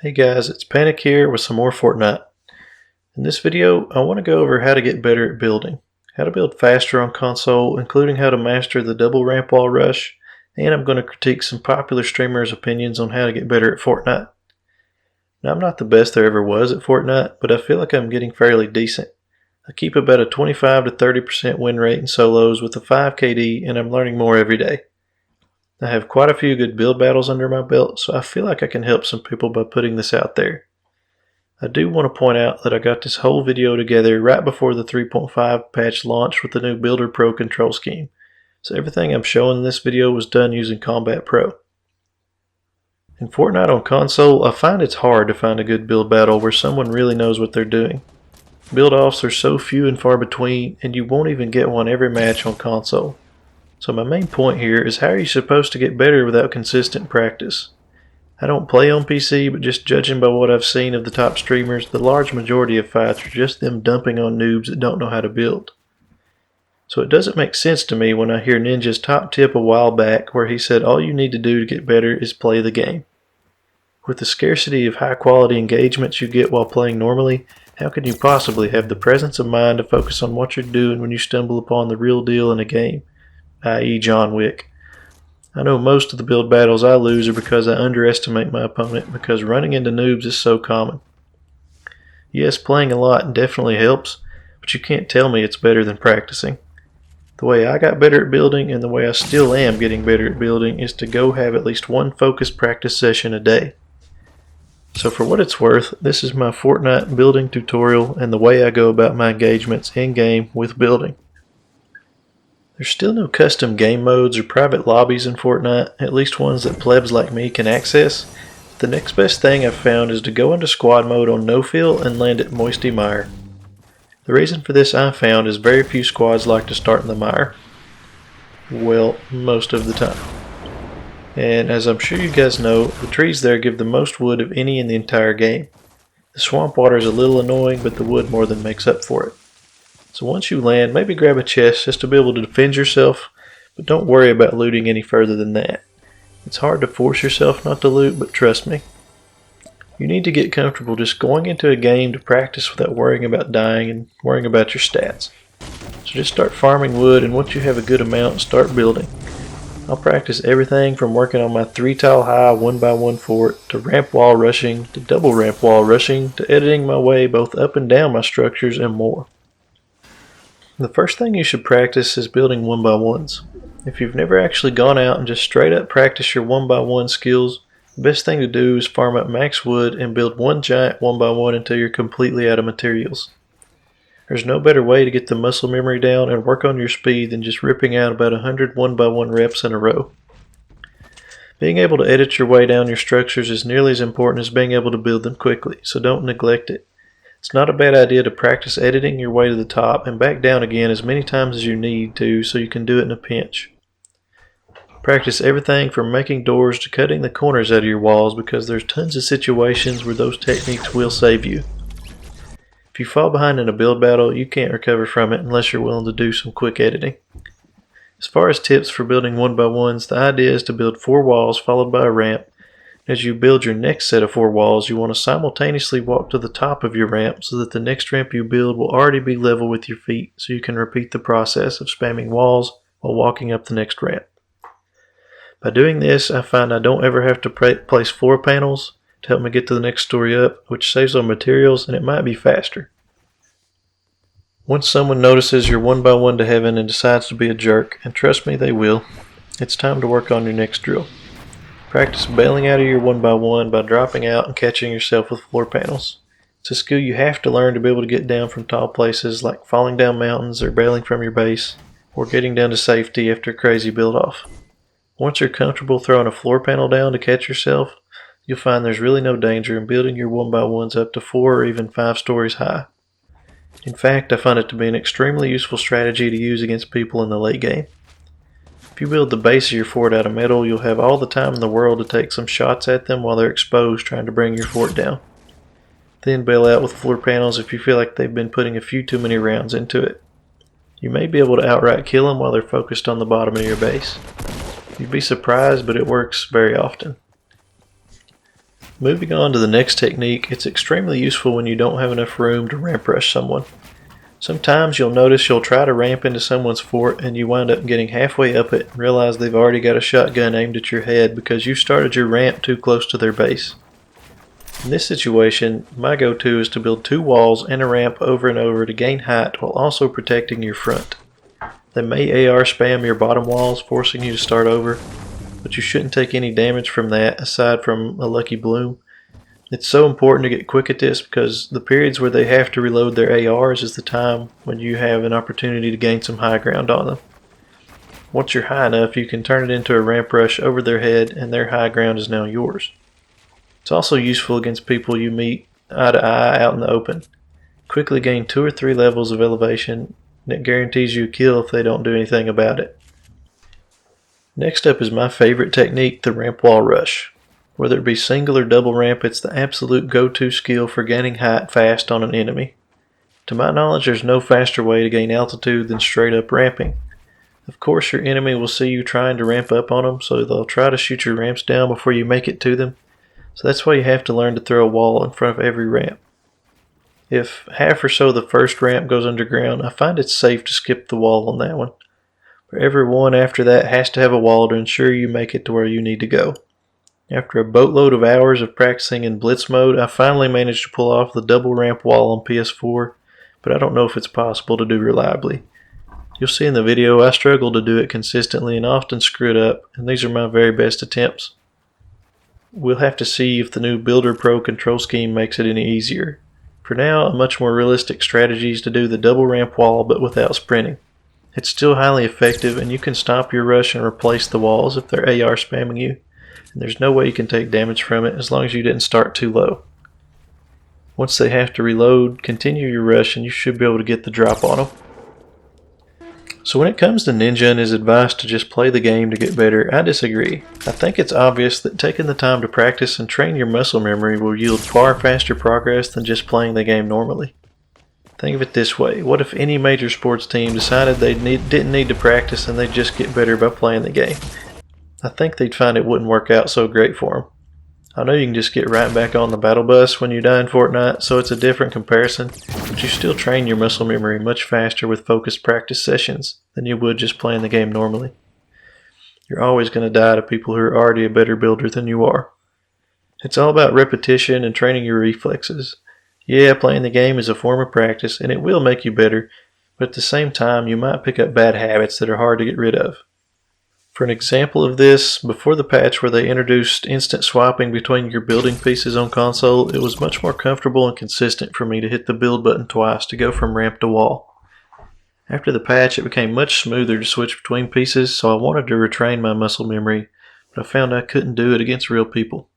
Hey guys, it's Panic here with some more Fortnite. In this video, I want to go over how to get better at building, how to build faster on console, including how to master the double ramp wall rush, and I'm going to critique some popular streamers' opinions on how to get better at Fortnite. Now, I'm not the best there ever was at Fortnite, but I feel like I'm getting fairly decent. I keep about a 25 to 30% win rate in solos with a 5 KD, and I'm learning more every day. I have quite a few good build battles under my belt, so I feel like I can help some people by putting this out there. I do want to point out that I got this whole video together right before the 3.5 patch launched with the new Builder Pro control scheme, so everything I'm showing in this video was done using Combat Pro. In Fortnite on console, I find it's hard to find a good build battle where someone really knows what they're doing. Build-offs are so few and far between, and you won't even get one every match on console. So my main point here is, how are you supposed to get better without consistent practice? I don't play on PC, but just judging by what I've seen of the top streamers, the large majority of fights are just them dumping on noobs that don't know how to build. So it doesn't make sense to me when I hear Ninja's top tip a while back where he said all you need to do to get better is play the game. With the scarcity of high quality engagements you get while playing normally, how can you possibly have the presence of mind to focus on what you're doing when you stumble upon the real deal in a game, i.e. John Wick? I know most of the build battles I lose are because I underestimate my opponent, because running into noobs is so common. Yes, playing a lot definitely helps, but you can't tell me it's better than practicing. The way I got better at building, and the way I still am getting better at building, is to go have at least one focused practice session a day. So for what it's worth, this is my Fortnite building tutorial and the way I go about my engagements in-game with building. There's still no custom game modes or private lobbies in Fortnite, at least ones that plebs like me can access. The next best thing I've found is to go into squad mode on No Fill and land at Moisty Mire. The reason for this, I found, is very few squads like to start in the mire. Well, most of the time. And as I'm sure you guys know, the trees there give the most wood of any in the entire game. The swamp water is a little annoying, but the wood more than makes up for it. So once you land, maybe grab a chest just to be able to defend yourself, but don't worry about looting any further than that. It's hard to force yourself not to loot, but trust me. You need to get comfortable just going into a game to practice without worrying about dying and worrying about your stats. So just start farming wood, and once you have a good amount, start building. I'll practice everything from working on my 3-tile high 1x1 fort, to ramp wall rushing, to double ramp wall rushing, to editing my way both up and down my structures and more. The first thing you should practice is building 1x1s. If you've never actually gone out and just straight up practice your 1x1 skills, the best thing to do is farm up max wood and build one giant 1x1 until you're completely out of materials. There's no better way to get the muscle memory down and work on your speed than just ripping out about 100 1x1 reps in a row. Being able to edit your way down your structures is nearly as important as being able to build them quickly, so don't neglect it. It's not a bad idea to practice editing your way to the top and back down again as many times as you need to, so you can do it in a pinch. Practice everything from making doors to cutting the corners out of your walls, because there's tons of situations where those techniques will save you. If you fall behind in a build battle, you can't recover from it unless you're willing to do some quick editing. As far as tips for building 1x1s, the idea is to build 4 walls followed by a ramp. As you build your next set of 4 walls, you want to simultaneously walk to the top of your ramp so that the next ramp you build will already be level with your feet, so you can repeat the process of spamming walls while walking up the next ramp. By doing this, I find I don't ever have to place floor panels to help me get to the next story up, which saves on materials, and it might be faster. Once someone notices your 1x1 to heaven and decides to be a jerk, and trust me, they will, it's time to work on your next drill. Practice bailing out of your 1x1 by dropping out and catching yourself with floor panels. It's a skill you have to learn to be able to get down from tall places like falling down mountains or bailing from your base, or getting down to safety after a crazy build-off. Once you're comfortable throwing a floor panel down to catch yourself, you'll find there's really no danger in building your 1x1s up to 4 or even 5 stories high. In fact, I find it to be an extremely useful strategy to use against people in the late game. If you build the base of your fort out of metal, you'll have all the time in the world to take some shots at them while they're exposed trying to bring your fort down. Then bail out with floor panels if you feel like they've been putting a few too many rounds into it. You may be able to outright kill them while they're focused on the bottom of your base. You'd be surprised, but it works very often. Moving on to the next technique, it's extremely useful when you don't have enough room to ramp rush someone. Sometimes you'll notice you'll try to ramp into someone's fort and you wind up getting halfway up it and realize they've already got a shotgun aimed at your head because you started your ramp too close to their base. In this situation, my go-to is to build 2 walls and a ramp over and over to gain height while also protecting your front. They may AR spam your bottom walls, forcing you to start over, but you shouldn't take any damage from that aside from a lucky bloom. It's so important to get quick at this because the periods where they have to reload their ARs is the time when you have an opportunity to gain some high ground on them. Once you're high enough, you can turn it into a ramp rush over their head and their high ground is now yours. It's also useful against people you meet eye to eye out in the open. Quickly gain 2 or 3 levels of elevation and it guarantees you a kill if they don't do anything about it. Next up is my favorite technique, the ramp wall rush. Whether it be single or double ramp, it's the absolute go-to skill for gaining height fast on an enemy. To my knowledge, there's no faster way to gain altitude than straight up ramping. Of course, your enemy will see you trying to ramp up on them, so they'll try to shoot your ramps down before you make it to them. So that's why you have to learn to throw a wall in front of every ramp. If half or so of the first ramp goes underground, I find it's safe to skip the wall on that one. But every one after that has to have a wall to ensure you make it to where you need to go. After a boatload of hours of practicing in blitz mode, I finally managed to pull off the double ramp wall on PS4, but I don't know if it's possible to do reliably. You'll see in the video I struggle to do it consistently and often screw it up, and these are my very best attempts. We'll have to see if the new Builder Pro control scheme makes it any easier. For now, a much more realistic strategy is to do the double ramp wall but without sprinting. It's still highly effective and you can stop your rush and replace the walls if they're AR spamming you. And there's no way you can take damage from it as long as you didn't start too low. Once they have to reload, continue your rush and you should be able to get the drop on them. So when it comes to Ninja and his advice to just play the game to get better, I disagree. I think it's obvious that taking the time to practice and train your muscle memory will yield far faster progress than just playing the game normally. Think of it this way, what if any major sports team decided they didn't need to practice and they'd just get better by playing the game? I think they'd find it wouldn't work out so great for them. I know you can just get right back on the battle bus when you die in Fortnite, so it's a different comparison, but you still train your muscle memory much faster with focused practice sessions than you would just playing the game normally. You're always going to die to people who are already a better builder than you are. It's all about repetition and training your reflexes. Yeah, playing the game is a form of practice and it will make you better, but at the same time you might pick up bad habits that are hard to get rid of. For an example of this, before the patch where they introduced instant swapping between your building pieces on console, it was much more comfortable and consistent for me to hit the build button twice to go from ramp to wall. After the patch, it became much smoother to switch between pieces, so I wanted to retrain my muscle memory, but I found I couldn't do it against real people.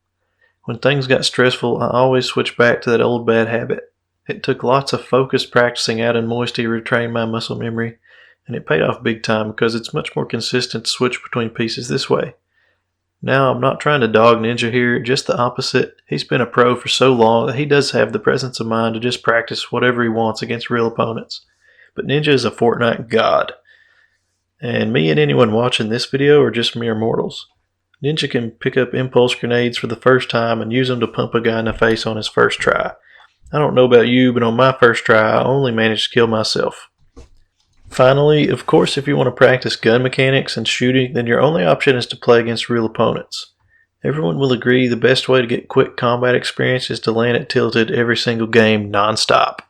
When things got stressful, I always switched back to that old bad habit. It took lots of focused practicing out in Moisty to retrain my muscle memory, and it paid off big time because it's much more consistent to switch between pieces this way. Now, I'm not trying to dog Ninja here, just the opposite. He's been a pro for so long that he does have the presence of mind to just practice whatever he wants against real opponents. But Ninja is a Fortnite god. And me and anyone watching this video are just mere mortals. Ninja can pick up impulse grenades for the first time and use them to pump a guy in the face on his first try. I don't know about you, but on my first try, I only managed to kill myself. Finally, of course, if you want to practice gun mechanics and shooting, then your only option is to play against real opponents. Everyone will agree the best way to get quick combat experience is to land it tilted every single game non-stop.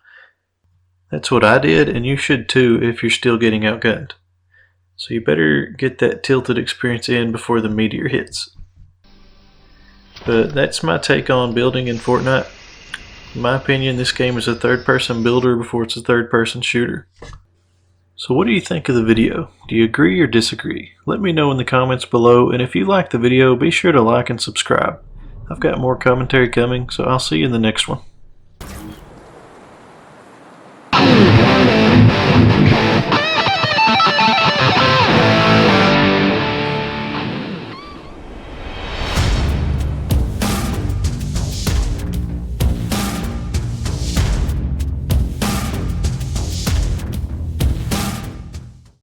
That's what I did, and you should too if you're still getting outgunned. So you better get that tilted experience in before the meteor hits. But that's my take on building in Fortnite. In my opinion, this game is a third-person builder before it's a third-person shooter. So what do you think of the video? Do you agree or disagree? Let me know in the comments below, and if you like the video, be sure to like and subscribe. I've got more commentary coming, so I'll see you in the next one.